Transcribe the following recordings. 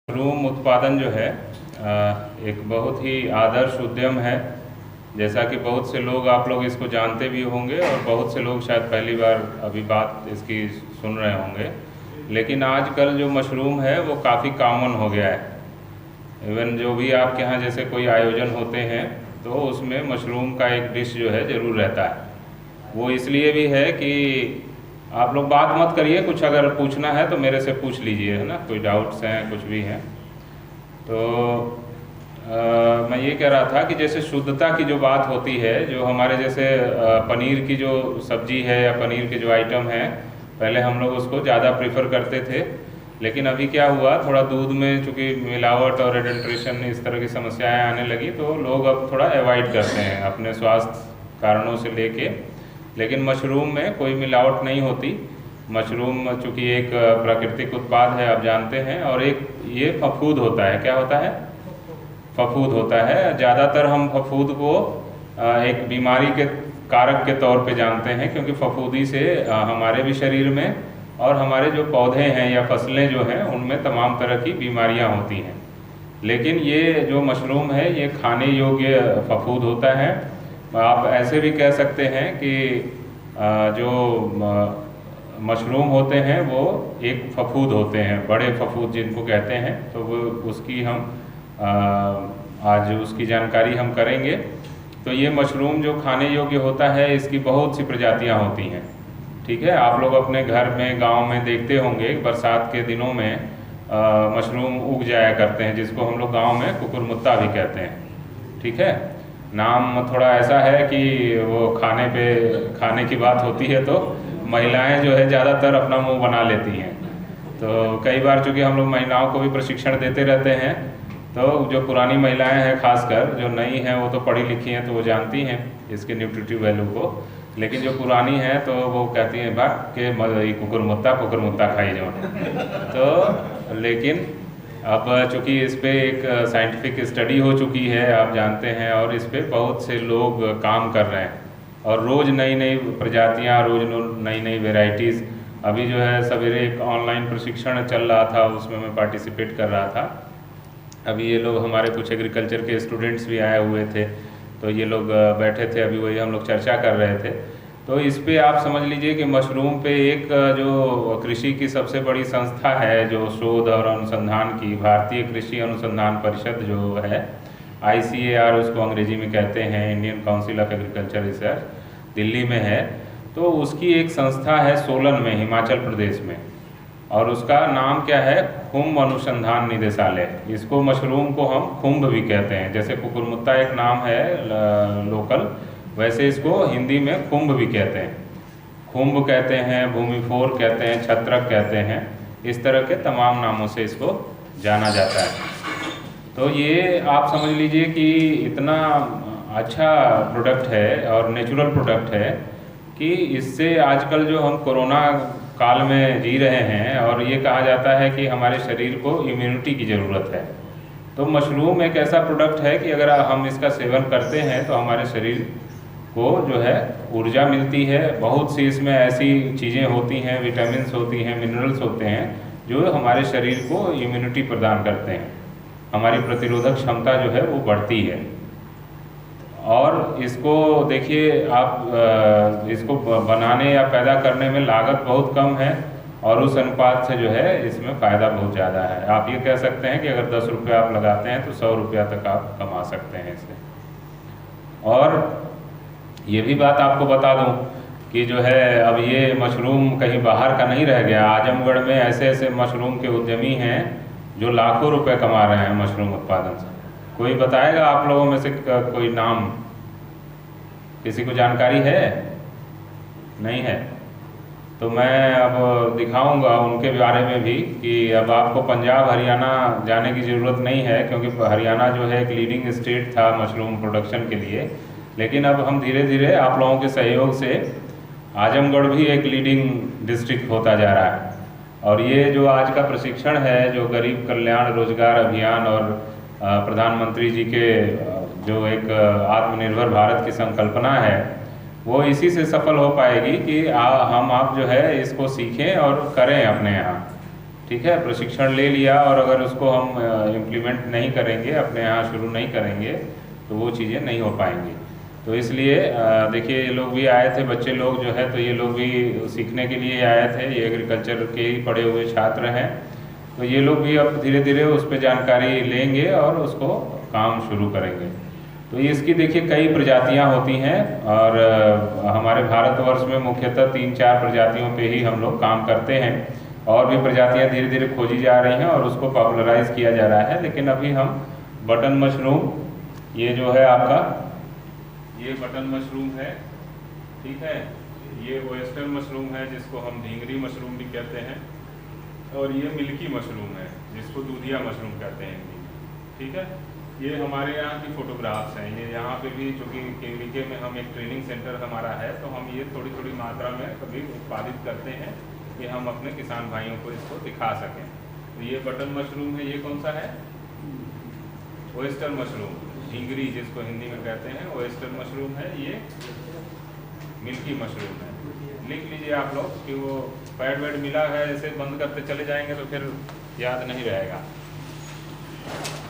Mushroom उत्पादन जो है एक बहुत ही आदर्श उद्यम है। जैसा कि बहुत से लोग आप लोग इसको जानते भी होंगे और बहुत से लोग शायद पहली बार अभी बात इसकी सुन रहे होंगे। लेकिन आजकल जो मशरूम है वो काफ़ी कॉमन हो गया है। इवन जो भी आपके यहाँ जैसे कोई आयोजन होते हैं तो उसमें मशरूम का एक डिश जो है ज़रूर रहता है। वो इसलिए भी है कि आप लोग बात मत करिए, कुछ अगर पूछना है तो मेरे से पूछ लीजिए, है ना, कोई डाउट्स हैं कुछ भी हैं तो। मैं ये कह रहा था कि जैसे शुद्धता की जो बात होती है, जो हमारे जैसे पनीर की जो सब्जी है या पनीर के जो आइटम हैं, पहले हम लोग उसको ज़्यादा प्रेफर करते थे। लेकिन अभी क्या हुआ, थोड़ा दूध में चूँकि मिलावट और एडल्ट्रेशन इस तरह की समस्याएं आने लगी तो लोग अब थोड़ा अवॉइड करते हैं अपने स्वास्थ्य कारणों से लेके। लेकिन मशरूम में कोई मिलावट नहीं होती। मशरूम चूँकि एक प्राकृतिक उत्पाद है, आप जानते हैं, और एक ये फफूद होता है। क्या होता है? फफूद होता है। ज़्यादातर हम फफूद को एक बीमारी के कारक के तौर पे जानते हैं, क्योंकि फफूदी से हमारे भी शरीर में और हमारे जो पौधे हैं या फसलें जो हैं उनमें तमाम तरह की बीमारियां होती हैं। लेकिन ये जो मशरूम है ये खाने योग्य फफूद होता है। आप ऐसे भी कह सकते हैं कि जो मशरूम होते हैं वो एक फफूद होते हैं, बड़े फफूद जिनको कहते हैं। तो वो उसकी हम आज उसकी जानकारी हम करेंगे। तो ये मशरूम जो खाने योग्य होता है इसकी बहुत सी प्रजातियां होती हैं। ठीक है, आप लोग अपने घर में गांव में देखते होंगे बरसात के दिनों में मशरूम उग जाया करते हैं, जिसको हम लोग गांव में कुकुरमुत्ता भी कहते हैं। ठीक है, नाम थोड़ा ऐसा है कि वो खाने की बात होती है तो महिलाएं जो है ज़्यादातर अपना मुंह बना लेती हैं। तो कई बार चूँकि हम लोग महिलाओं को भी प्रशिक्षण देते रहते हैं, तो जो पुरानी महिलाएं हैं, खासकर जो नई हैं वो तो पढ़ी लिखी हैं तो वो जानती हैं इसके न्यूट्रिटिव वैल्यू को। लेकिन जो पुरानी हैं तो वो कहती हैं भाग के कुकुरमुत्ता खाई जाओ। तो लेकिन अब चूँकि इस पर एक साइंटिफिक स्टडी हो चुकी है, आप जानते हैं, और इस पर बहुत से लोग काम कर रहे हैं और रोज़ नई नई प्रजातियाँ, रोज़ नई नई वेराइटीज़। अभी जो है सवेरे एक ऑनलाइन प्रशिक्षण चल रहा था, उसमें मैं पार्टिसिपेट कर रहा था। अभी ये लोग हमारे कुछ एग्रीकल्चर के स्टूडेंट्स भी आए हुए थे, तो ये लोग बैठे थे, अभी वही हम लोग चर्चा कर रहे थे। तो इस पे आप समझ लीजिए कि मशरूम पे एक जो कृषि की सबसे बड़ी संस्था है जो शोध और अनुसंधान की, भारतीय कृषि अनुसंधान परिषद जो है, ICAR उसको अंग्रेजी में कहते हैं, Indian council of agriculture research, Delhi में है। तो उसकी एक संस्था है सोलन में, हिमाचल प्रदेश में, और उसका नाम क्या है? खुम्ब अनुसंधान निदेशालय। इसको मशरूम को हम खुम्ब भी कहते हैं, जैसे कुकुरमुत्ता एक नाम है लोकल, वैसे इसको हिंदी में खुम्ब भी कहते हैं। खुम्ब कहते हैं, भूमिफोर कहते हैं, छत्रक कहते हैं, इस तरह के तमाम नामों से इसको जाना जाता है। तो ये आप समझ लीजिए कि इतना अच्छा प्रोडक्ट है और नेचुरल प्रोडक्ट है कि इससे आजकल जो हम कोरोना काल में जी रहे हैं, और ये कहा जाता है कि हमारे शरीर को इम्यूनिटी की ज़रूरत है। तो मशरूम एक ऐसा प्रोडक्ट है कि अगर हम इसका सेवन करते हैं तो हमारे शरीर को जो है ऊर्जा मिलती है। बहुत सी इसमें ऐसी चीज़ें होती हैं, विटामिन्स होती हैं, मिनरल्स होते हैं जो हमारे शरीर को इम्यूनिटी प्रदान करते हैं, हमारी प्रतिरोधक क्षमता जो है वो बढ़ती है। और इसको देखिए आप, इसको बनाने या पैदा करने में लागत बहुत कम है और उस अनुपात से जो है इसमें फ़ायदा बहुत ज़्यादा है। आप ये कह सकते हैं कि अगर 10 रुपये आप लगाते हैं तो 100 रुपया तक आप कमा सकते हैं इससे। और ये भी बात आपको बता दूं कि जो है अब ये मशरूम कहीं बाहर का नहीं रह गया। आजमगढ़ में ऐसे ऐसे मशरूम के उद्यमी हैं जो लाखों रुपए कमा रहे हैं मशरूम उत्पादन से। कोई बताएगा आप लोगों में से कोई नाम? किसी को जानकारी है? नहीं है? तो मैं अब दिखाऊंगा उनके बारे में भी कि अब आपको पंजाब हरियाणा जाने की ज़रूरत नहीं है, क्योंकि हरियाणा जो है एक लीडिंग स्टेट था मशरूम प्रोडक्शन के लिए। लेकिन अब हम धीरे धीरे आप लोगों के सहयोग से आजमगढ़ भी एक लीडिंग डिस्ट्रिक्ट होता जा रहा है। और ये जो आज का प्रशिक्षण है, जो गरीब कल्याण रोजगार अभियान और प्रधानमंत्री जी के जो एक आत्मनिर्भर भारत की संकल्पना है, वो इसी से सफल हो पाएगी कि आप जो है इसको सीखें और करें अपने यहाँ। ठीक है, प्रशिक्षण ले लिया और अगर उसको हम इम्प्लीमेंट नहीं करेंगे, अपने यहाँ शुरू नहीं करेंगे, तो वो चीज़ें नहीं हो पाएंगी। तो इसलिए देखिए ये लोग भी आए थे, बच्चे लोग जो है, तो ये लोग भी सीखने के लिए आए थे, ये एग्रीकल्चर के ही पढ़े हुए छात्र हैं। तो ये लोग भी अब धीरे धीरे उस पर जानकारी लेंगे और उसको काम शुरू करेंगे। तो इसकी देखिए कई प्रजातियां होती हैं और हमारे भारतवर्ष में मुख्यतः 3-4 प्रजातियों पे ही हम लोग काम करते हैं, और भी प्रजातियां धीरे धीरे खोजी जा रही हैं और उसको पॉपुलराइज किया जा रहा है। लेकिन अभी हम बटन मशरूम, ये जो है आपका, ये बटन मशरूम है, ठीक है, ये ओएस्टर मशरूम है जिसको हम ढींगरी मशरूम भी कहते हैं, और ये मिल्की मशरूम है जिसको दूधिया मशरूम कहते हैं, ठीक है। ये हमारे यहाँ की फ़ोटोग्राफ्स हैं। ये यहाँ पे भी, चूँकि केवीके में हम एक ट्रेनिंग सेंटर हमारा है, तो हम ये थोड़ी थोड़ी मात्रा में कभी उत्पादित करते हैं कि हम अपने किसान भाइयों को इसको दिखा सकें। तो ये बटन मशरूम है, ये कौन सा है, ओएस्टर मशरूम, ढींगरी जिसको हिंदी में कहते हैं, ओएस्टर मशरूम है। ये मिल्की मशरूम है। लिख लीजिए आप लोग कि वो पैड वैड मिला है, ऐसे बंद करते चले जाएंगे तो फिर याद नहीं रहेगा।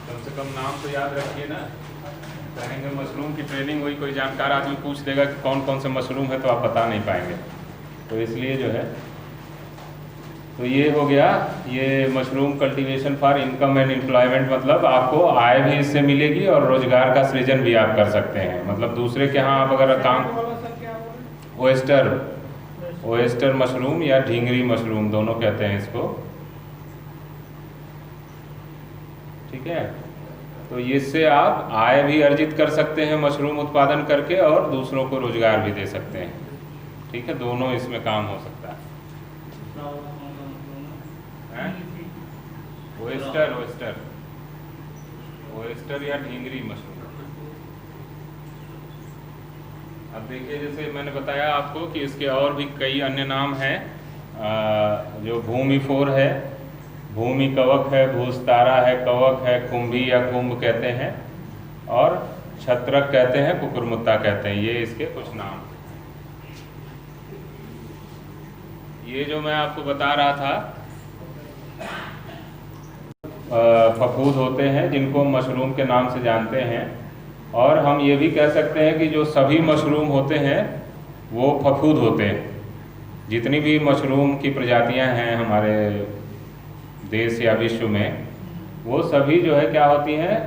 कम से कम नाम तो याद रखिए ना। कहेंगे मशरूम की ट्रेनिंग हुई, कोई जानकार आदमी पूछ देगा कि कौन कौन से मशरूम है, तो आप बता नहीं पाएंगे। तो इसलिए जो है, तो ये हो गया, ये mushroom cultivation for income and employment, मतलब आपको आय भी इससे मिलेगी और रोजगार का सृजन भी आप कर सकते हैं। मतलब दूसरे के यहाँ आप अगर काम, ओएस्टर मशरूम या ढींगरी मशरूम दोनों कहते हैं इसको, ठीक है। तो इससे आप आय भी अर्जित कर सकते हैं मशरूम उत्पादन करके, और दूसरों को रोजगार भी दे सकते हैं, ठीक है। दोनों इसमें काम हो सकता है। ओएस्टर या ढींगरी मशरूम। अब देखिए, जैसे मैंने बताया आपको कि इसके और भी कई अन्य नाम हैं, जो भूमि फोर है, भूमि कवक है, भूस्तारा है, कवक है, कुंभी या कुंभ कहते हैं, और छत्रक कहते हैं, कुकुरमुत्ता कहते हैं। ये इसके कुछ नाम। ये जो मैं आपको बता रहा था, फफूद होते हैं जिनको मशरूम के नाम से जानते हैं, और हम ये भी कह सकते हैं कि जो सभी मशरूम होते हैं वो फफूद होते हैं। जितनी भी मशरूम की प्रजातियां हैं हमारे देश या विश्व में, वो सभी जो है क्या होती हैं,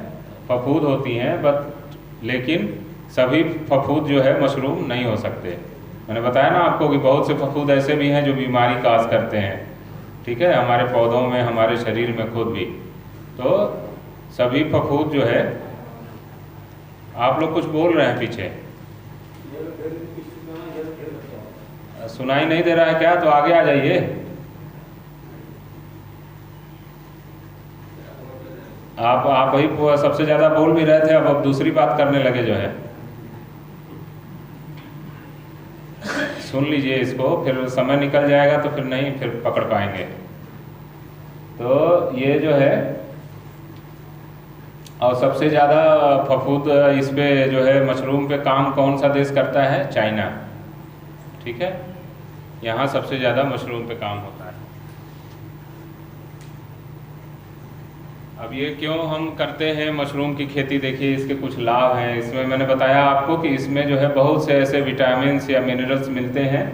फफूद होती हैं। बट लेकिन सभी फफूद जो है मशरूम नहीं हो सकते। मैंने बताया ना आपको कि बहुत से फफूद ऐसे भी हैं जो बीमारी काज करते हैं, ठीक है, हमारे पौधों में, हमारे शरीर में खुद भी। तो सभी फफूद जो है, आप लोग कुछ बोल रहे हैं पीछे, सुनाई नहीं दे रहा है क्या? तो आगे आ जाइए। आप ही सबसे ज़्यादा बोल भी रहे थे, अब दूसरी बात करने लगे जो है। सुन लीजिए इसको, फिर समय निकल जाएगा तो फिर नहीं फिर पकड़ पाएंगे। तो ये जो है, और सबसे ज़्यादा फफूद इस पे जो है मशरूम पे काम कौन सा देश करता है? चाइना, ठीक है। यहाँ सबसे ज़्यादा मशरूम पे काम होता है। अब ये क्यों हम करते हैं मशरूम की खेती? देखिए इसके कुछ लाभ हैं। इसमें मैंने बताया आपको कि इसमें जो है बहुत से ऐसे विटामिन्स या मिनरल्स मिलते हैं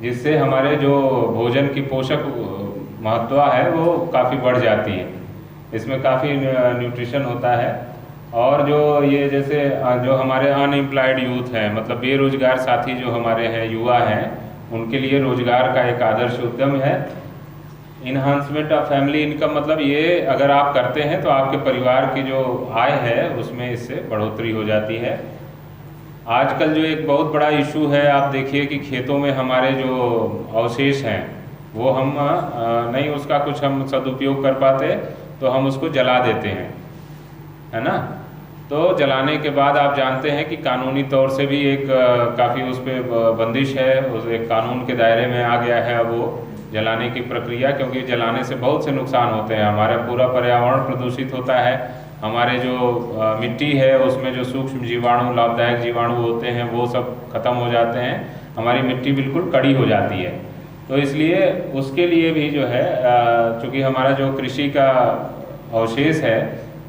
जिससे हमारे जो भोजन की पोषक महत्व है वो काफ़ी बढ़ जाती है। इसमें काफ़ी न्यूट्रिशन होता है। और जो ये जैसे जो हमारे अनएम्प्लॉयड यूथ हैं, मतलब बेरोजगार साथी जो हमारे हैं, युवा हैं, उनके लिए रोजगार का एक आदर्श उद्यम है। इन्हांसमेंट ऑफ फैमिली इनकम, मतलब ये अगर आप करते हैं तो आपके परिवार की जो आय है उसमें इससे बढ़ोतरी हो जाती है। आजकल जो एक बहुत बड़ा इशू है, आप देखिए कि खेतों में हमारे जो अवशेष हैं वो हम नहीं उसका कुछ हम सदुपयोग कर पाते, तो हम उसको जला देते हैं, है ना। तो जलाने के बाद आप जानते हैं कि कानूनी तौर से भी एक काफ़ी उस पर बंदिश है, उस एक कानून के दायरे में आ गया है अब वो जलाने की प्रक्रिया, क्योंकि जलाने से बहुत से नुकसान होते हैं। हमारा पूरा पर्यावरण प्रदूषित होता है, हमारे जो मिट्टी है उसमें जो सूक्ष्म जीवाणु, लाभदायक जीवाणु होते हैं वो सब खत्म हो जाते हैं, हमारी मिट्टी बिल्कुल कड़ी हो जाती है। तो इसलिए उसके लिए भी जो है चूँकि हमारा जो कृषि का अवशेष है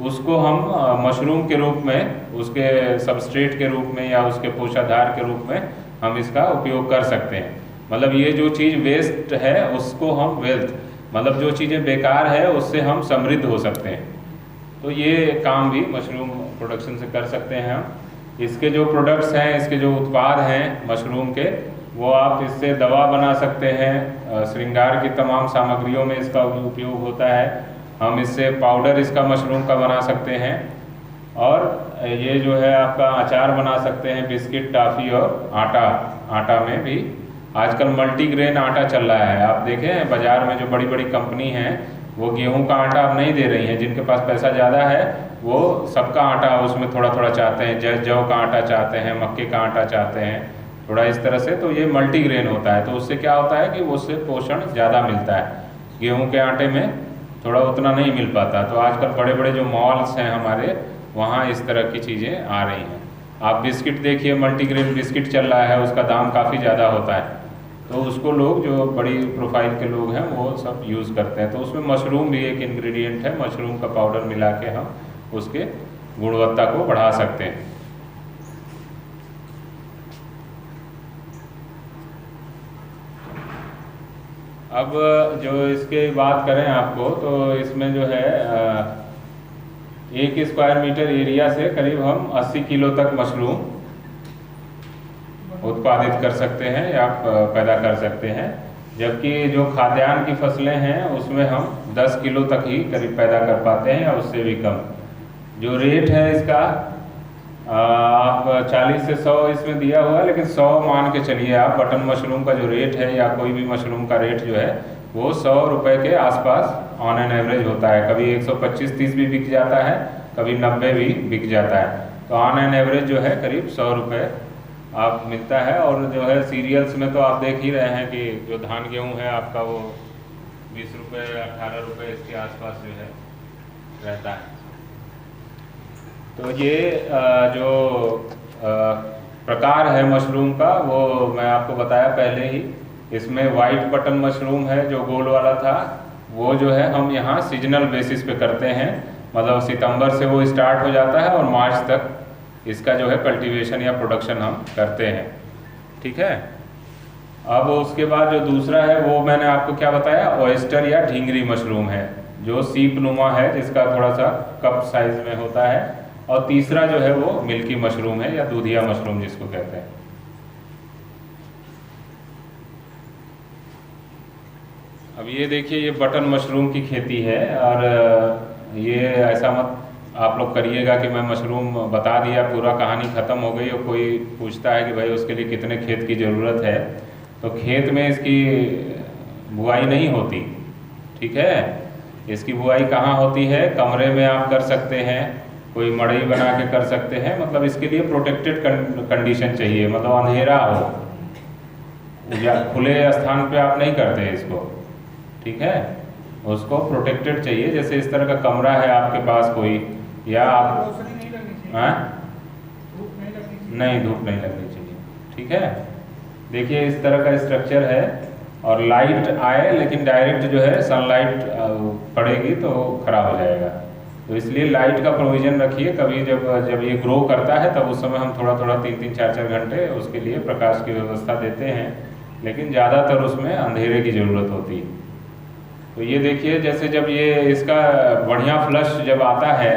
उसको हम मशरूम के रूप में, उसके सबस्ट्रेट के रूप में या उसके पोषाधार के रूप में हम इसका उपयोग कर सकते हैं। मतलब ये जो चीज़ वेस्ट है उसको हम वेल्थ, मतलब जो चीज़ें बेकार है उससे हम समृद्ध हो सकते हैं। तो ये काम भी मशरूम प्रोडक्शन से कर सकते हैं हम। इसके जो प्रोडक्ट्स हैं, इसके जो उत्पाद हैं मशरूम के, वो आप इससे दवा बना सकते हैं, श्रृंगार की तमाम सामग्रियों में इसका उपयोग होता है। हम इससे पाउडर इसका मशरूम का बना सकते हैं, और ये जो है आपका अचार बना सकते हैं, बिस्किट, टॉफ़ी और आटा में भी आजकल मल्टीग्रेन आटा चल रहा है। आप देखें बाज़ार में जो बड़ी बड़ी कंपनी हैं वो गेहूं का आटा अब नहीं दे रही हैं। जिनके पास पैसा ज़्यादा है वो सबका आटा उसमें थोड़ा थोड़ा चाहते हैं, जौ का आटा चाहते हैं, मक्के का आटा चाहते हैं, थोड़ा इस तरह से। तो ये मल्टीग्रेन होता है, तो उससे क्या होता है कि उससे पोषण ज़्यादा मिलता है। गेहूं के आटे में थोड़ा उतना नहीं मिल पाता। तो आजकल बड़े बड़े जो मॉल्स हैं हमारे, वहाँ इस तरह की चीज़ें आ रही हैं। आप बिस्किट देखिए, मल्टीग्रेन बिस्किट चल रहा है, उसका दाम काफ़ी ज़्यादा होता है, तो उसको लोग जो बड़ी प्रोफाइल के लोग हैं वो सब यूज़ करते हैं। तो उसमें मशरूम भी एक इंग्रेडिएंट है, मशरूम का पाउडर मिला के हम उसके गुणवत्ता को बढ़ा सकते हैं। अब जो इसके बात करें आपको, तो इसमें जो है 1 स्क्वायर मीटर एरिया से करीब हम 80 किलो तक मशरूम उत्पादित कर सकते हैं या पैदा कर सकते हैं। जबकि जो खाद्यान्न की फसलें हैं उसमें हम 10 किलो तक ही करीब पैदा कर पाते हैं या उससे भी कम। जो रेट है इसका आप 40 से 100 इसमें दिया हुआ है, लेकिन 100 मान के चलिए आप। बटन मशरूम का जो रेट है या कोई भी मशरूम का रेट जो है वो 100 रुपये के आसपास ऑन एन एवरेज होता है। कभी 125-130 भी बिक जाता है, कभी 90 भी बिक जाता है। तो ऑन एन एवरेज जो है करीब 100 रुपये आप मिलता है। और जो है सीरियल्स में तो आप देख ही रहे हैं कि जो धान गेहूँ है आपका वो 20 रुपये 18 रुपये इसके आसपास जो है रहता है। तो ये जो प्रकार है मशरूम का वो मैं आपको बताया पहले ही। इसमें वाइट बटन मशरूम है जो गोल वाला था, वो जो है हम यहाँ सीजनल बेसिस पे करते हैं। मतलब सितंबर से वो स्टार्ट हो जाता है और मार्च तक इसका जो है कल्टीवेशन या प्रोडक्शन हम करते हैं। ठीक है। अब उसके बाद जो दूसरा है वो मैंने आपको क्या बताया, ऑयस्टर या ढींगरी मशरूम है, जो सीप नुमा है, जिसका थोड़ा सा कप साइज में होता है। और तीसरा जो है वो मिल्की मशरूम है या दूधिया मशरूम जिसको कहते हैं। अब ये देखिए, ये बटन मशरूम की खेती है। और ये ऐसा मत आप लोग करिएगा कि मैं मशरूम बता दिया, पूरा कहानी ख़त्म हो गई और कोई पूछता है कि भाई उसके लिए कितने खेत की ज़रूरत है। तो खेत में इसकी बुआई नहीं होती। ठीक है। इसकी बुआई कहाँ होती है, कमरे में आप कर सकते हैं, कोई मड़ई बना के कर सकते हैं। मतलब इसके लिए प्रोटेक्टेड कंडीशन चाहिए, मतलब अंधेरा हो या खुले स्थान पे आप नहीं करते इसको। ठीक है। उसको प्रोटेक्टेड चाहिए, जैसे इस तरह का कमरा है आपके पास कोई, या आप नहीं, धूप नहीं लगनी चाहिए। ठीक है। देखिए इस तरह का स्ट्रक्चर है, और लाइट आए लेकिन डायरेक्ट जो है सनलाइट पड़ेगी तो खराब हो जाएगा। तो इसलिए लाइट का प्रोविज़न रखिए। कभी जब ये ग्रो करता है तब उस समय हम थोड़ा थोड़ा 3-3, 4-4 घंटे उसके लिए प्रकाश की व्यवस्था देते हैं, लेकिन ज़्यादातर उसमें अंधेरे की ज़रूरत होती है। तो ये देखिए, जैसे जब ये इसका बढ़िया फ्लश जब आता है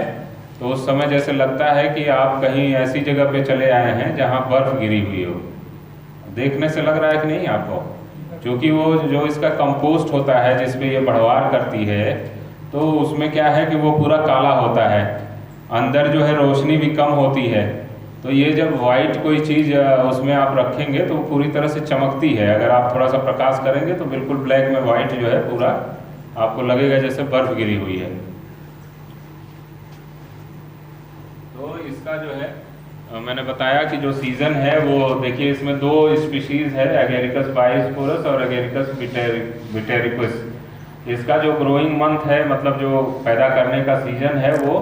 तो उस समय जैसे लगता है कि आप कहीं ऐसी जगह पे चले आए हैं जहाँ बर्फ़ गिरी हुई हो। देखने से लग रहा है कि नहीं आपको, क्योंकि वो जो इसका कंपोस्ट होता है जिसमें ये बढ़वार करती है, तो उसमें क्या है कि वो पूरा काला होता है, अंदर जो है रोशनी भी कम होती है। तो ये जब वाइट कोई चीज़ उसमें आप रखेंगे तो पूरी तरह से चमकती है। अगर आप थोड़ा सा प्रकाश करेंगे तो बिल्कुल ब्लैक में वाइट जो है पूरा आपको लगेगा जैसे बर्फ़ गिरी हुई है। तो इसका जो है मैंने बताया कि जो सीज़न है वो देखिए, इसमें 2 स्पीशीज़ है, एगेरिकस बायोस्पोरस और एगेरिकस बिटेरिकस। इसका जो ग्रोइंग मंथ है, मतलब जो पैदा करने का सीज़न है, वो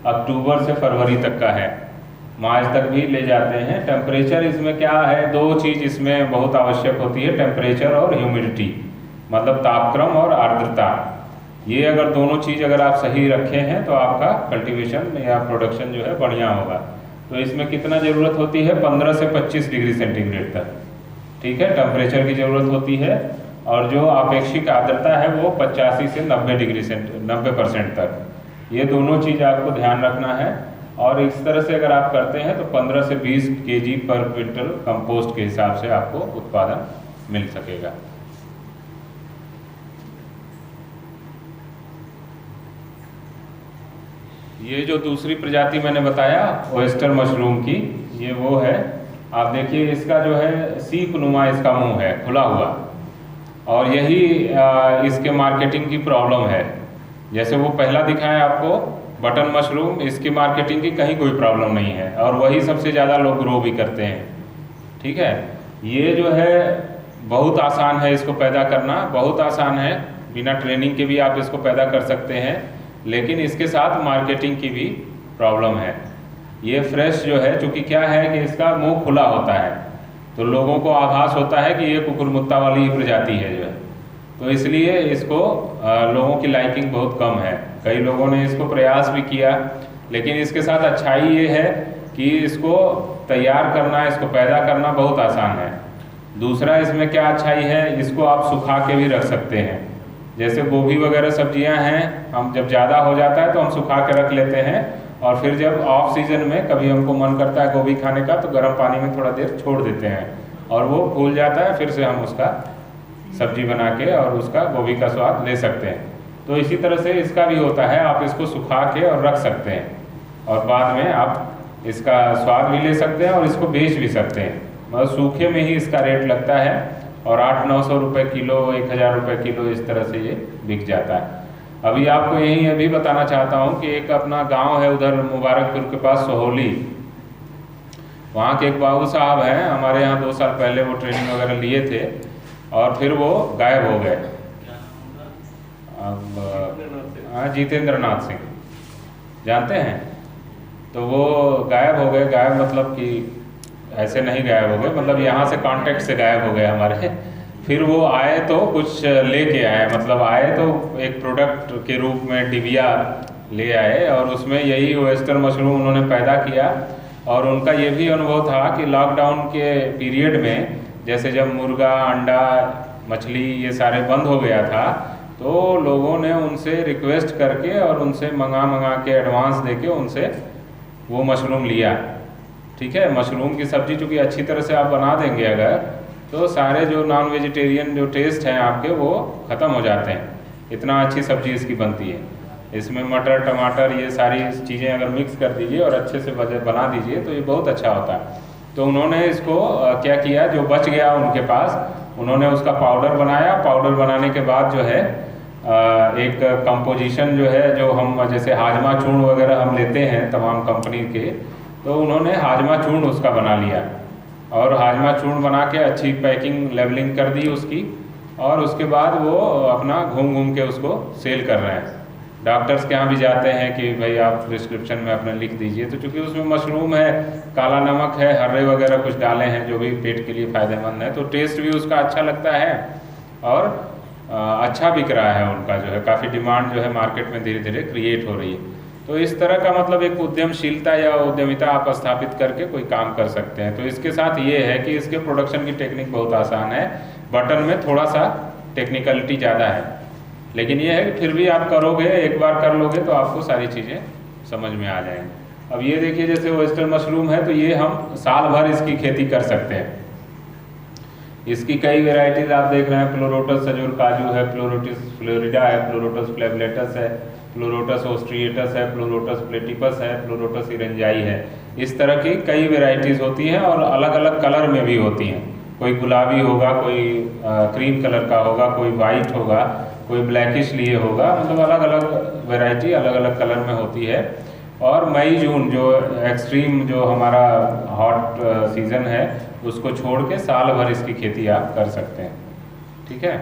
अक्टूबर से फरवरी तक का है, मार्च तक भी ले जाते हैं। टेम्परेचर इसमें क्या है, 2 चीज़ इसमें बहुत आवश्यक होती है, टेम्परेचर और ह्यूमिडिटी। मतलब तापक्रम और आर्द्रता, ये अगर दोनों चीज़ अगर आप सही रखे हैं तो आपका कल्टीवेशन या प्रोडक्शन जो है बढ़िया होगा। तो इसमें कितना ज़रूरत होती है, 15 से 25 डिग्री सेंटीग्रेड तक, ठीक है, टेम्परेचर की ज़रूरत होती है। और जो अपेक्षित आर्द्रता है वो 85 से 90% तक, ये दोनों चीज़ आपको ध्यान रखना है। और इस तरह से अगर आप करते हैं तो 15 से 20 kg पर क्विंटल कंपोस्ट के हिसाब से आपको उत्पादन मिल सकेगा। ये जो दूसरी प्रजाति मैंने बताया ओयस्टर मशरूम की, ये वो है, आप देखिए इसका जो है सीप नुमा इसका मुंह है खुला हुआ, और यही इसके मार्केटिंग की प्रॉब्लम है। जैसे वो पहला दिखाया आपको बटन मशरूम, इसकी मार्केटिंग की कहीं कोई प्रॉब्लम नहीं है और वही सबसे ज़्यादा लोग ग्रो भी करते हैं, ठीक है। ये जो है बहुत आसान है, इसको पैदा करना बहुत आसान है, बिना ट्रेनिंग के भी आप इसको पैदा कर सकते हैं, लेकिन इसके साथ मार्केटिंग की भी प्रॉब्लम है। ये फ्रेश जो है, चूँकि क्या है कि इसका मुंह खुला होता है तो लोगों को आभास होता है कि ये कुकुरमुत्ता वाली ही प्रजाति है जो है, तो इसलिए इसको लोगों की लाइकिंग बहुत कम है। कई लोगों ने इसको प्रयास भी किया, लेकिन इसके साथ अच्छाई ये है कि इसको तैयार करना, इसको पैदा करना बहुत आसान है। दूसरा इसमें क्या अच्छाई है, इसको आप सुखा के भी रख सकते हैं। जैसे गोभी वगैरह सब्जियां हैं, हम जब ज़्यादा हो जाता है तो हम सुखा के रख लेते हैं, और फिर जब ऑफ सीज़न में कभी हमको मन करता है गोभी खाने का तो गर्म पानी में थोड़ा देर छोड़ देते हैं और वो फूल जाता है, फिर से हम उसका सब्जी बना के और उसका गोभी का स्वाद ले सकते हैं। तो इसी तरह से इसका भी होता है, आप इसको सुखा के और रख सकते हैं और बाद में आप इसका स्वाद भी ले सकते हैं और इसको बेच भी सकते हैं। मतलब सूखे में ही इसका रेट लगता है और 800-900 रुपये किलो, 1000 रुपये किलो, इस तरह से ये बिक जाता है। अभी आपको यही अभी बताना चाहता हूँ कि एक अपना गांव है उधर मुबारकपुर के पास सोहौली, वहाँ के एक बाबू साहब हैं, हमारे यहाँ 2 साल पहले वो ट्रेनिंग वगैरह लिए थे और फिर वो गायब हो गए। अब जितेंद्र नाथ सिंह जानते हैं, तो वो गायब हो गए। गायब मतलब कि ऐसे नहीं गायब हो गए, मतलब यहाँ से कांटेक्ट से गायब हो गए हमारे। फिर वो आए तो कुछ लेके आए, मतलब आए तो एक प्रोडक्ट के रूप में डिबिया ले आए और उसमें यही ओयस्टर मशरूम उन्होंने पैदा किया। और उनका ये भी अनुभव था कि लॉकडाउन के पीरियड में, जैसे जब मुर्गा, अंडा, मछली ये सारे बंद हो गया था, तो लोगों ने उनसे रिक्वेस्ट करके और उनसे मंगा के एडवांस देके उनसे वो मशरूम लिया, ठीक है। मशरूम की सब्ज़ी चूँकि अच्छी तरह से आप बना देंगे अगर, तो सारे जो नॉन वेजिटेरियन जो टेस्ट हैं आपके वो ख़त्म हो जाते हैं, इतना अच्छी सब्ज़ी इसकी बनती है। इसमें मटर, टमाटर, ये सारी चीज़ें अगर मिक्स कर दीजिए और अच्छे से बना दीजिए तो ये बहुत अच्छा होता है। तो उन्होंने इसको क्या किया, जो बच गया उनके पास, उन्होंने उसका पाउडर बनाया। पाउडर बनाने के बाद जो है एक कंपोजिशन जो है, जो हम जैसे हाजमा चूर्ण वगैरह हम लेते हैं तमाम कंपनी के, तो उन्होंने हाजमा चूर्ण उसका बना लिया और हाजमा चूर्ण बना के अच्छी पैकिंग लेबलिंग कर दी उसकी, और उसके बाद वो अपना घूम के उसको सेल कर रहे हैं। डॉक्टर्स के यहाँ भी जाते हैं कि भाई आप प्रिस्क्रिप्शन में अपने लिख दीजिए। तो चूँकि उसमें मशरूम है, काला नमक है, हर्रे वगैरह कुछ डाले हैं जो भी पेट के लिए फ़ायदेमंद है, तो टेस्ट भी उसका अच्छा लगता है और अच्छा बिक रहा है उनका, जो है काफ़ी डिमांड जो है मार्केट में धीरे धीरे क्रिएट हो रही है। तो इस तरह का मतलब एक उद्यमशीलता या उद्यमिता आप स्थापित करके कोई काम कर सकते हैं। तो इसके साथ ये है कि इसके प्रोडक्शन की टेक्निक बहुत आसान है, बटन में थोड़ा सा टेक्निकलिटी ज़्यादा है, लेकिन ये है कि फिर भी आप करोगे, एक बार कर लोगे तो आपको सारी चीज़ें समझ में आ जाएंगी। अब ये देखिए, जैसे ओयस्टर मशरूम है तो ये हम साल भर इसकी खेती कर सकते हैं। इसकी कई वेराइटीज़ आप देख रहे हैं, प्लोरोटस सजूर काजू है, प्लोरोटिस फ्लोरिडा है, प्लोरोटस फ्लेवलेटस है, प्लोरोटस ओस्ट्रिएटस है, प्लोरोटस प्लेटिपस है, प्लोरोटस इरेंजाई है। इस तरह की कई वेराइटीज़ होती हैं और अलग अलग कलर में भी होती हैं। कोई गुलाबी होगा, कोई क्रीम कलर का होगा, कोई वाइट होगा, कोई ब्लैकिश लिए होगा, मतलब अलग अलग वैरायटी अलग अलग कलर में होती है। और मई जून जो एक्सट्रीम जो हमारा हॉट सीज़न है उसको छोड़ के साल भर इसकी खेती आप कर सकते हैं, ठीक है।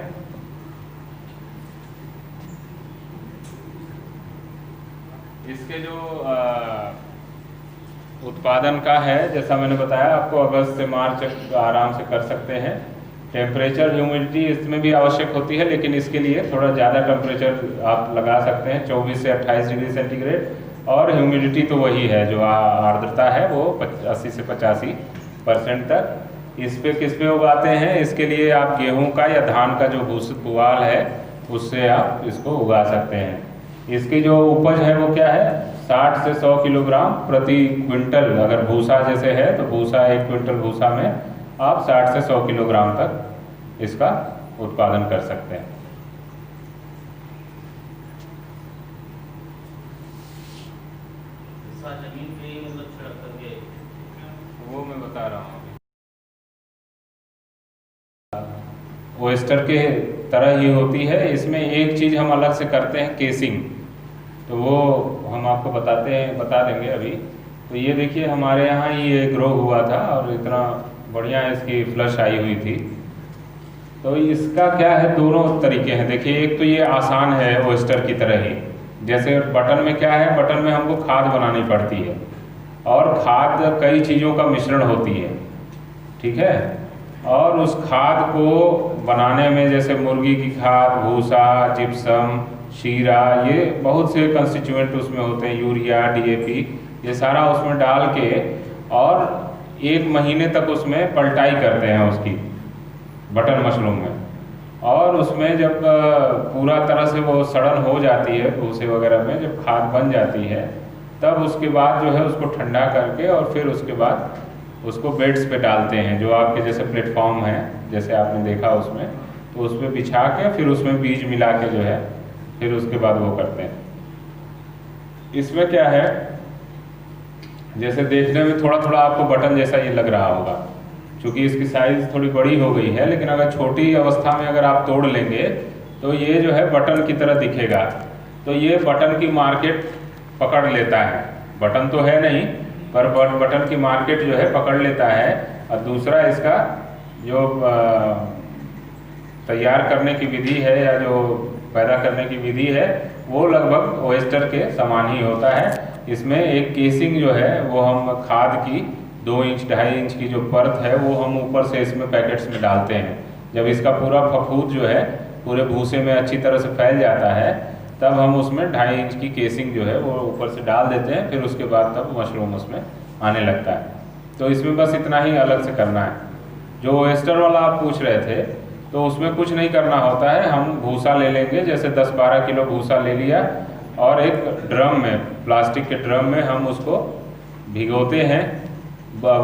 इसके जो उत्पादन का है, जैसा मैंने बताया आपको, अगस्त से मार्च आराम से कर सकते हैं। टेम्परेचर ह्यूमिडिटी इसमें भी आवश्यक होती है, लेकिन इसके लिए थोड़ा ज़्यादा टेम्परेचर आप लगा सकते हैं, 24 से 28 डिग्री सेंटीग्रेड। और ह्यूमिडिटी तो वही है, जो आर्द्रता है वो 80 से 85% तक। इस पे किस पे उगाते हैं, इसके लिए आप गेहूं का या धान का जो पुआल है उससे आप इसको उगा सकते हैं। इसकी जो उपज है वो क्या है, 60 से 100 किलोग्राम प्रति क्विंटल। अगर भूसा जैसे है तो भूसा 1 क्विंटल भूसा में आप 60 से 100 किलोग्राम तक इसका उत्पादन कर सकते हैं। जमीन पे ही मतलब छिड़क करके, वो मैं बता रहा हूँ। ओएस्टर के तरह ही होती है। इसमें एक चीज़ हम अलग से करते हैं, केसिंग, तो वो हम आपको बता देंगे अभी। तो ये देखिए हमारे यहाँ ये ग्रो हुआ था और इतना बढ़िया इसकी फ्लश आई हुई थी। तो इसका क्या है, दोनों तरीके हैं। देखिए एक तो ये आसान है ओएस्टर की तरह ही, जैसे बटन में क्या है, बटन में हमको खाद बनानी पड़ती है और खाद कई चीज़ों का मिश्रण होती है, ठीक है। और उस खाद को बनाने में जैसे मुर्गी की खाद, भूसा, जिप्सम, शीरा, ये बहुत से कंस्टिट्यूएंट उसमें होते हैं, यूरिया, डीएपी, ये सारा उसमें डाल के और 1 महीने तक उसमें पलटाई करते हैं उसकी, बटन मशरूम में। और उसमें जब पूरा तरह से वो सड़न हो जाती है भूसे वगैरह में, जब खाद बन जाती है, तब उसके बाद जो है उसको ठंडा करके और फिर उसके बाद उसको बेड्स पे डालते हैं, जो आपके जैसे प्लेटफॉर्म है जैसे आपने देखा उसमें, तो उस पर बिछा के फिर उसमें बीज मिला के जो है फिर उसके बाद वो करते हैं। इसमें क्या है, जैसे देखने में थोड़ा थोड़ा आपको बटन जैसा ये लग रहा होगा, क्योंकि इसकी साइज़ थोड़ी बड़ी हो गई है, लेकिन अगर छोटी अवस्था में अगर आप तोड़ लेंगे तो ये जो है बटन की तरह दिखेगा। तो ये बटन की मार्केट पकड़ लेता है, बटन तो है नहीं पर बटन की मार्केट जो है पकड़ लेता है। और दूसरा इसका जो तैयार करने की विधि है या जो पैदा करने की विधि है वो लगभग ओएस्टर के समान ही होता है। इसमें एक केसिंग जो है वो हम खाद की 2 इंच 2.5 इंच की जो परत है वो हम ऊपर से इसमें पैकेट्स में डालते हैं। जब इसका पूरा फफूद जो है पूरे भूसे में अच्छी तरह से फैल जाता है, तब हम उसमें 2.5 इंच की केसिंग जो है वो ऊपर से डाल देते हैं, फिर उसके बाद तब मशरूम उसमें आने लगता है। तो इसमें बस इतना ही अलग से करना है। जो ओएस्टर वाला आप पूछ रहे थे, तो उसमें कुछ नहीं करना होता है। हम भूसा ले लेंगे, जैसे 10-12 किलो भूसा ले लिया और एक ड्रम में, प्लास्टिक के ड्रम में हम उसको भिगोते हैं।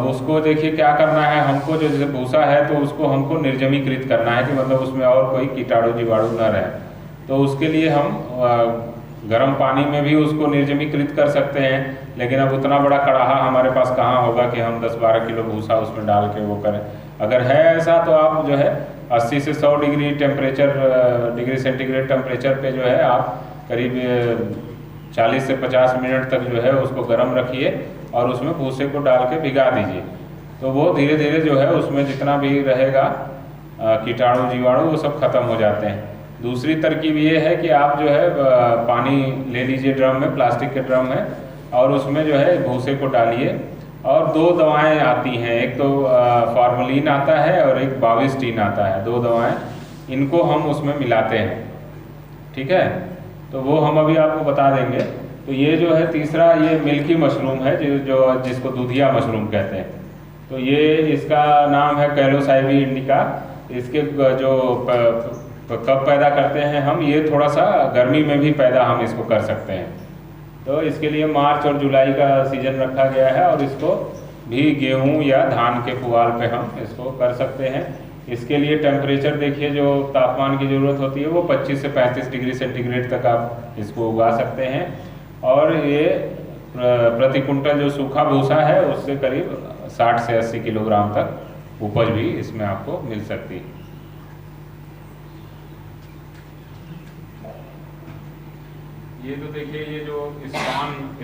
उसको देखिए क्या करना है हमको, जो जैसे भूसा है तो उसको हमको निर्जमीकृत करना है कि मतलब उसमें और कोई कीटाणु जीवाणु न रहे। तो उसके लिए हम गर्म पानी में भी उसको निर्जमीकृत कर सकते हैं, लेकिन अब उतना बड़ा कड़ाहा हमारे पास कहाँ होगा कि हम 10-12 किलो भूसा उसमें डाल के वो करें। अगर है ऐसा तो आप जो है 80 से 100 डिग्री सेंटीग्रेड टेम्परेचर पे जो है आप करीब 40 से 50 मिनट तक जो है उसको गर्म रखिए और उसमें भूसे को डाल के भिगा दीजिए। तो वो धीरे धीरे जो है उसमें जितना भी रहेगा कीटाणु जीवाणु वो सब खत्म हो जाते हैं। दूसरी तरकीब ये है कि आप जो है पानी ले लीजिए ड्रम में, प्लास्टिक के ड्रम में, और उसमें जो है भूसे को डालिए। और 2 दवाएं आती हैं, एक तो फॉर्मलिन आता है और एक बाविस्टीन आता है, 2 दवाएं, इनको हम उसमें मिलाते हैं, ठीक है। तो वो हम अभी आपको बता देंगे। तो ये जो है तीसरा, ये मिल्की मशरूम है जो जिसको दूधिया मशरूम कहते हैं। तो ये इसका नाम है कैलोसाइबी इंडिका। इसके जो कब पैदा करते हैं हम, ये थोड़ा सा गर्मी में भी पैदा हम इसको कर सकते हैं। तो इसके लिए मार्च और जुलाई का सीजन रखा गया है और इसको भी गेहूं या धान के पुआल पे हम इसको कर सकते हैं। इसके लिए टेम्परेचर देखिए, जो तापमान की ज़रूरत होती है वो 25 से 35 डिग्री सेंटीग्रेड तक आप इसको उगा सकते हैं। और ये प्रति कुंटल जो सूखा भूसा है उससे करीब 60 से 80 किलोग्राम तक उपज भी इसमें आपको मिल सकती है। ये तो देखिए, ये जो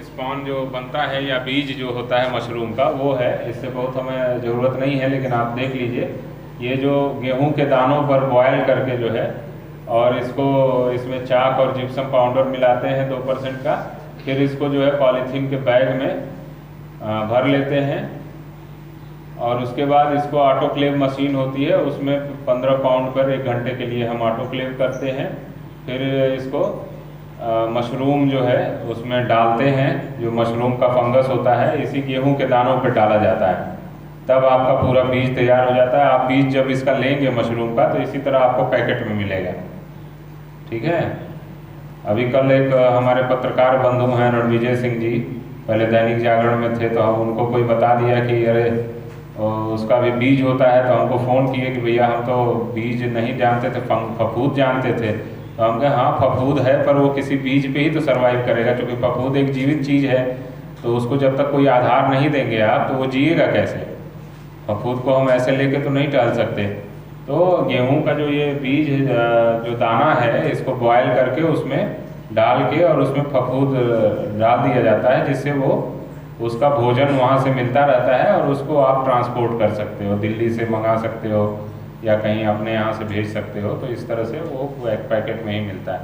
स्पॉन जो बनता है या बीज जो होता है मशरूम का, वो है। इससे बहुत हमें ज़रूरत नहीं है, लेकिन आप देख लीजिए, ये जो गेहूं के दानों पर बॉयल करके जो है, और इसको इसमें चाक और जिप्सम पाउडर मिलाते हैं 2% का, फिर इसको जो है पॉलीथीन के बैग में भर लेते हैं और उसके बाद इसको ऑटोक्लेव मशीन होती है, उसमें 15 पाउंड पर 1 घंटे के लिए हम ऑटोक्लेव करते हैं। फिर इसको मशरूम जो है उसमें डालते हैं, जो मशरूम का फंगस होता है इसी गेहूं के दानों पे डाला जाता है, तब आपका पूरा बीज तैयार हो जाता है। आप बीज जब इसका लेंगे मशरूम का तो इसी तरह आपको पैकेट में मिलेगा। ठीक है। अभी कल एक हमारे पत्रकार बंधु हैं रणविजय सिंह जी, पहले दैनिक जागरण में थे, तो हम उनको कोई बता दिया कि अरे उसका भी बीज होता है, तो हमको फ़ोन किए कि भैया हम तो बीज नहीं जानते थे, फफूद जानते थे। तो हम कहे हाँ फफूद है, पर वो किसी बीज पे ही तो सर्वाइव करेगा, क्योंकि फफूद एक जीवित चीज़ है, तो उसको जब तक कोई आधार नहीं देंगे आप तो वो जिएगा कैसे। फफूद को हम ऐसे लेके तो नहीं टाल सकते। तो गेहूं का जो ये बीज जो दाना है इसको बॉयल करके उसमें डाल के और उसमें फफूद डाल दिया जाता है, जिससे वो उसका भोजन वहाँ से मिलता रहता है और उसको आप ट्रांसपोर्ट कर सकते हो, दिल्ली से मंगा सकते हो या कहीं अपने यहाँ से भेज सकते हो। तो इस तरह से वो एक पैकेट में ही मिलता है।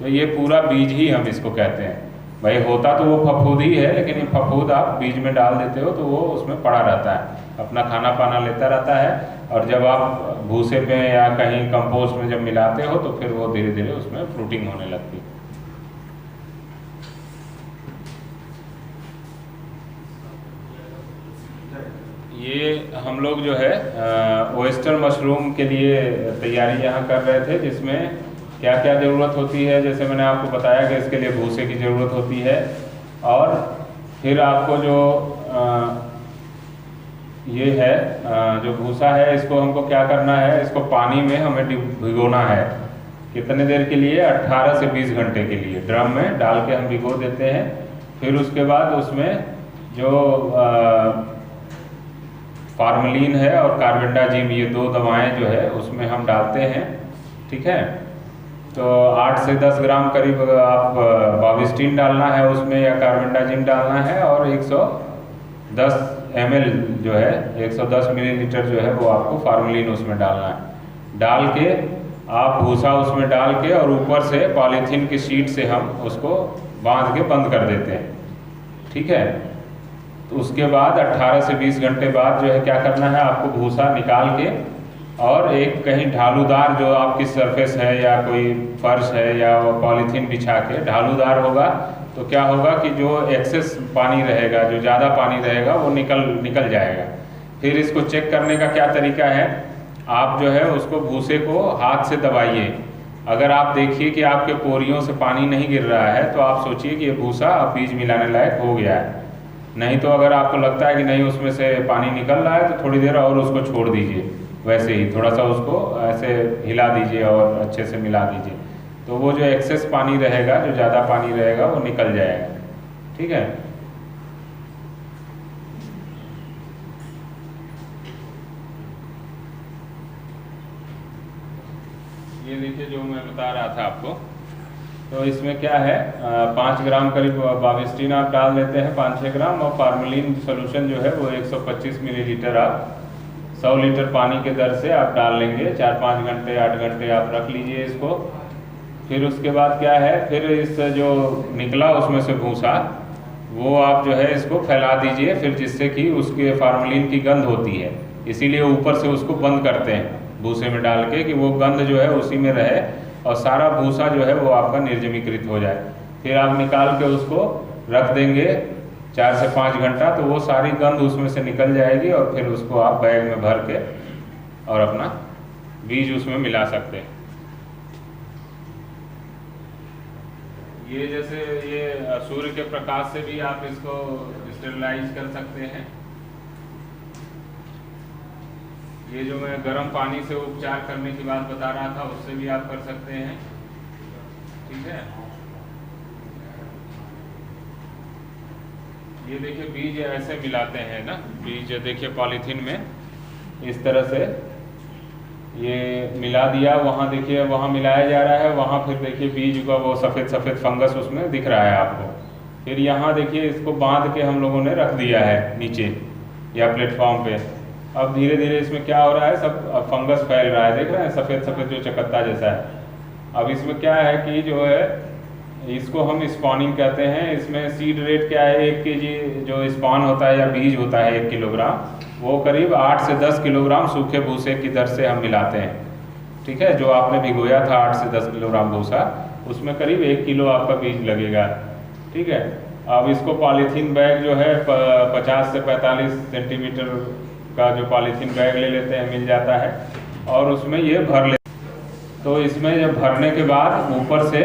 तो ये पूरा बीज ही हम इसको कहते हैं। भाई होता तो वो फफूद ही है, लेकिन ये फफूद आप बीज में डाल देते हो तो वो उसमें पड़ा रहता है, अपना खाना पाना लेता रहता है, और जब आप भूसे पे या कहीं कंपोस्ट में जब मिलाते हो तो फिर वो धीरे धीरे उसमें फ्रूटिंग होने लगती है। ये हम लोग जो है ओएस्टर मशरूम के लिए तैयारी यहाँ कर रहे थे, जिसमें क्या क्या ज़रूरत होती है। जैसे मैंने आपको बताया कि इसके लिए भूसे की ज़रूरत होती है, और फिर आपको जो ये है जो भूसा है इसको हमको क्या करना है, इसको पानी में हमें भिगोना है। कितने देर के लिए? 18 से 20 घंटे के लिए ड्रम में डाल के हम भिगो देते हैं। फिर उसके बाद उसमें जो फार्मलिन है और कार्बेंडाजिम, ये 2 दवाएं जो है उसमें हम डालते हैं। ठीक है। तो 8 से 10 ग्राम करीब आप बाविस्टिन डालना है उसमें या कार्बेंडाजिम डालना है, और 110 ml जो है 110 मिलीलीटर जो है वो आपको फार्मलिन उसमें डालना है। डाल के आप भूसा उसमें डाल के और ऊपर से पॉलीथीन की शीट से हम उसको बांध के बंद कर देते हैं। ठीक है। तो उसके बाद 18 से 20 घंटे बाद जो है क्या करना है, आपको भूसा निकाल के और एक कहीं ढालूदार जो आपकी सरफेस है या कोई फर्श है या पॉलीथीन बिछा के ढालूदार होगा, तो क्या होगा कि जो एक्सेस पानी रहेगा, जो ज़्यादा पानी रहेगा वो निकल जाएगा। फिर इसको चेक करने का क्या तरीका है, आप जो है उसको भूसे को हाथ से दबाइए। अगर आप देखिए कि आपके पोरियों से पानी नहीं गिर रहा है तो आप सोचिए कि ये भूसा अब बीज मिलाने लायक हो गया है। नहीं तो अगर आपको लगता है कि नहीं उसमें से पानी निकल रहा है तो थोड़ी देर और उसको छोड़ दीजिए, वैसे ही थोड़ा सा उसको ऐसे हिला दीजिए और अच्छे से मिला दीजिए, तो वो जो एक्सेस पानी रहेगा, जो ज़्यादा पानी रहेगा वो निकल जाएगा। ठीक है। ये देखिए जो मैं बता रहा था आपको, तो इसमें क्या है 5 ग्राम करीब बाविस्टिन आप डाल देते हैं, 5-6 ग्राम, और फार्मलिन सोल्यूशन जो है वो 125 मिलीलीटर आप 100 लीटर पानी के दर से आप डाल लेंगे। 4-5 घंटे 8 घंटे आप रख लीजिए इसको। फिर उसके बाद क्या है, फिर इस जो निकला उसमें से भूसा वो आप जो है इसको फैला दीजिए, फिर जिससे कि उसके फार्मलिन की गंध होती है, इसीलिए ऊपर से उसको बंद करते हैं भूसे में डाल के कि वो गंध जो है उसी में रहे और सारा भूसा जो है वो आपका निर्जमीकृत हो जाए। फिर आप निकाल के उसको रख देंगे 4 से 5 घंटा, तो वो सारी गंध उसमें से निकल जाएगी और फिर उसको आप बैग में भर के और अपना बीज उसमें मिला सकते हैं। ये जैसे ये सूर्य के प्रकाश से भी आप इसको स्टेरिलाइज कर सकते हैं। ये जो मैं गर्म पानी से उपचार करने की बात बता रहा था उससे भी आप कर सकते हैं। ठीक है। ये देखिए बीज ऐसे मिलाते हैं ना, बीज देखिए पॉलीथीन में इस तरह से ये मिला दिया, वहाँ देखिए वहाँ मिलाया जा रहा है, वहाँ फिर देखिए बीज का वो सफ़ेद सफ़ेद फंगस उसमें दिख रहा है आपको। फिर यहाँ देखिए इसको बांध के हम लोगों ने रख दिया है नीचे या प्लेटफॉर्म पे। अब धीरे धीरे इसमें क्या हो रहा है, सब फंगस फैल रहा है, देख रहे हैं सफ़ेद सफ़ेद जो चकत्ता जैसा है। अब इसमें क्या है कि जो है इसको हम स्पॉनिंग कहते हैं। इसमें सीड रेट क्या है, 1 केजी जो स्पॉन होता है या बीज होता है 1 किलोग्राम, वो करीब 8 से 10 किलोग्राम सूखे भूसे की दर से हम मिलाते हैं। ठीक है, जो आपने भिगोया था 8 से 10 किलोग्राम भूसा, उसमें करीब 1 किलो आपका बीज लगेगा। ठीक है, अब इसको पॉलीथीन बैग जो है 50 से 45 सेंटीमीटर का जो पॉलीथीन बैग ले लेते हैं, मिल जाता है, और उसमें ये भर ले। तो इसमें जब भरने के बाद ऊपर से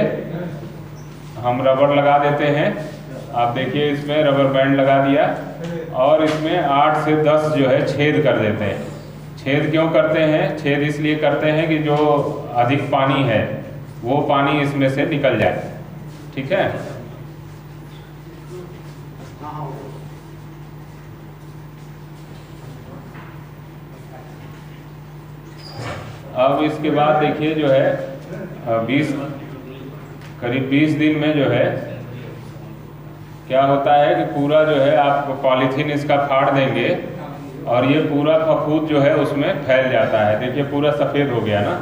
हम रबर लगा देते हैं। आप देखिए इसमें रबर बैंड लगा दिया, और इसमें 8 से 10 जो है छेद कर देते हैं। छेद क्यों करते हैं? छेद इसलिए करते हैं कि जो अधिक पानी है वो पानी इसमें से निकल जाए। ठीक है, अब इसके बाद देखिए जो है करीब 20 दिन में जो है क्या होता है कि पूरा जो है आप पॉलीथीन इसका फाड़ देंगे और ये पूरा फफूंद जो है उसमें फैल जाता है। देखिए पूरा सफ़ेद हो गया ना,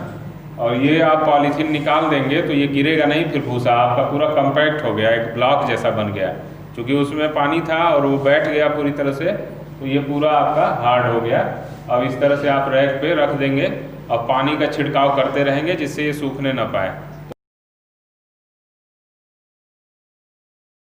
और ये आप पॉलीथीन निकाल देंगे तो ये गिरेगा नहीं, फिर भूसा आपका पूरा कम्पैक्ट हो गया, एक ब्लॉक जैसा बन गया, क्योंकि उसमें पानी था और वो बैठ गया पूरी तरह से, तो ये पूरा आपका हार्ड हो गया। अब इस तरह से आप रैक पे रख देंगे और पानी का छिड़काव करते रहेंगे जिससे ये सूखने ना पाए।